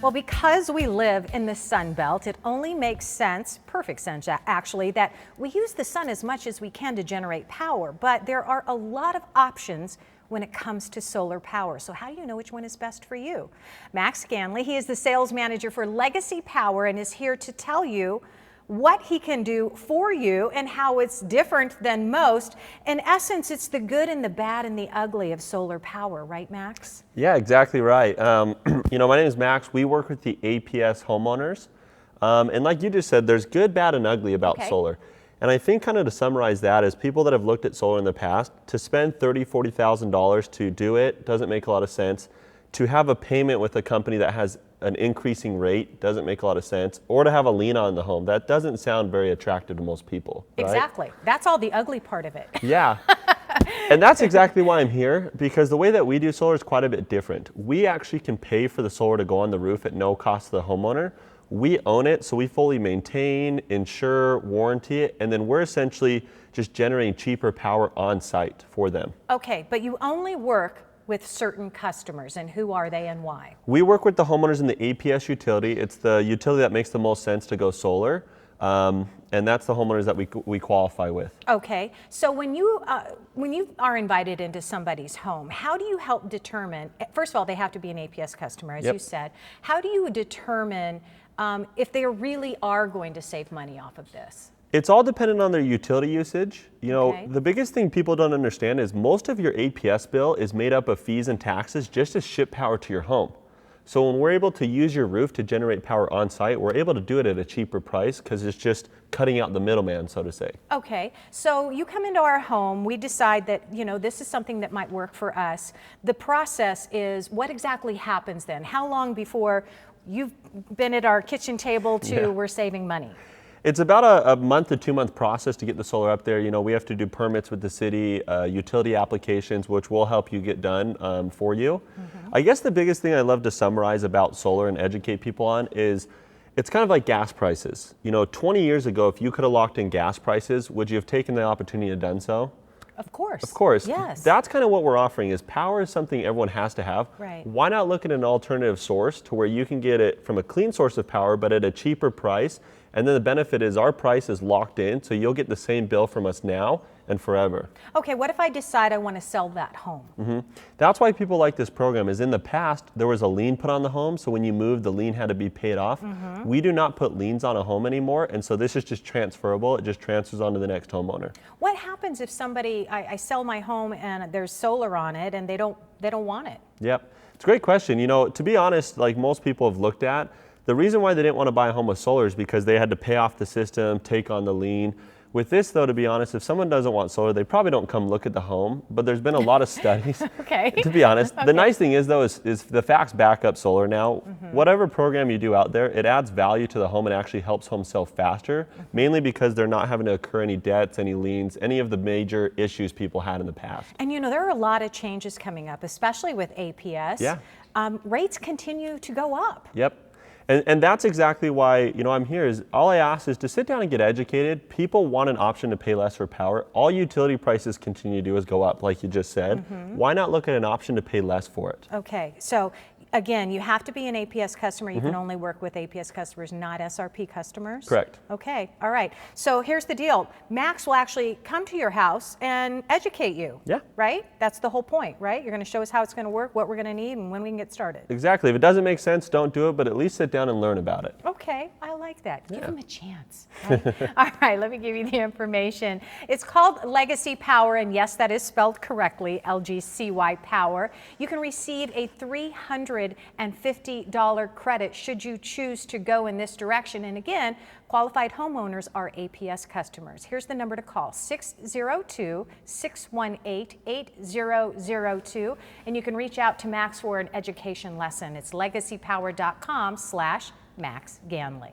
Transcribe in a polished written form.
Well, because we live in the Sun Belt, it only makes sense, perfect sense actually, that we use the sun as much as we can to generate power. But there are a lot of options when it comes to solar power. So how do you know which one is best for you? Max Ganley, he is the sales manager for Lgcy Power and is here to tell you what he can do for you and how it's different than most. In essence, it's the good and the bad and the ugly of solar power, right, Max? Yeah, exactly right. My name is Max. We work with the APS homeowners. And like you just said, there's good, bad, and ugly about solar. And I think kind of to summarize that is people that have looked at solar in the past, to spend $30,000, $40,000 to do it doesn't make a lot of sense. To have a payment with a company that has an increasing rate doesn't make a lot of sense, or to have a lien on the home. That doesn't sound very attractive to most people. Right? Exactly. That's all the ugly part of it. Yeah. And that's exactly why I'm here, because the way that we do solar is quite a bit different. We actually can pay for the solar to go on the roof at no cost to the homeowner. We own it, so we fully maintain, insure, warranty it, and then we're essentially just generating cheaper power on site for them. Okay, but you only work with certain customers, and who are they and why? We work with the homeowners in the APS utility. It's the utility that makes the most sense to go solar, and that's the homeowners that we qualify with. Okay, so when you are invited into somebody's home, how do you help determine, first of all, they have to be an APS customer, as you said. How do you determine if they really are going to save money off of this? It's all dependent on their utility usage. You know, the biggest thing people don't understand is most of your APS bill is made up of fees and taxes just to ship power to your home. So when we're able to use your roof to generate power on site, we're able to do it at a cheaper price because it's just cutting out the middleman, so to say. Okay, so you come into our home, we decide that, this is something that might work for us. The process is, what exactly happens then? How long before you've been at our kitchen table to we're saving money? It's about a month to 2 month process to get the solar up there. We have to do permits with the city, utility applications, which will help you get done for you. I guess the biggest thing I love to summarize about solar and educate people on is it's kind of like gas prices. 20 years ago, if you could have locked in gas prices, would you have taken the opportunity and done so? Of course. Of course. Yes. That's kind of what we're offering is power is something everyone has to have. Right. Why not look at an alternative source to where you can get it from a clean source of power, but at a cheaper price? And then the benefit is our price is locked in, so you'll get the same bill from us now and forever. Okay, what if I decide I want to sell that home? That's why people like this program is in the past, there was a lien put on the home, so when you moved, the lien had to be paid off. We do not put liens on a home anymore, and so this is just transferable. It just transfers on to the next homeowner. What happens if somebody, I sell my home and there's solar on it and they don't want it? Yep, it's a great question. To be honest, like most people have looked at, the reason why they didn't want to buy a home with solar is because they had to pay off the system, take on the lien. With this, though, to be honest, if someone doesn't want solar, they probably don't come look at the home, but there's been a lot of studies, to be honest. The nice thing is, though, is the facts back up solar. Now, whatever program you do out there, it adds value to the home and actually helps homes sell faster, mainly because they're not having to incur any debts, any liens, any of the major issues people had in the past. And there are a lot of changes coming up, especially with APS. Yeah. Rates continue to go up. Yep. And that's exactly why, I'm here is all I ask is to sit down and get educated. People want an option to pay less for power. All utility prices continue to do is go up, like you just said. Why not look at an option to pay less for it? Okay, so again, you have to be an APS customer. You can only work with APS customers, not SRP customers. Correct. Okay, all right. So here's the deal. Max will actually come to your house and educate you. Yeah. Right? That's the whole point, right? You're going to show us how it's going to work, what we're going to need, and when we can get started. Exactly. If it doesn't make sense, don't do it, but at least sit down and learn about it. Okay, I like that. Give him a chance. Right? All right, let me give you the information. It's called Lgcy Power, and yes, that is spelled correctly, Lgcy Power. You can receive a $350 credit should you choose to go in this direction. And again, qualified homeowners are APS customers. Here's the number to call, 602-618-8002. And you can reach out to Max for an education lesson. It's lgcypower.com/Max Ganley.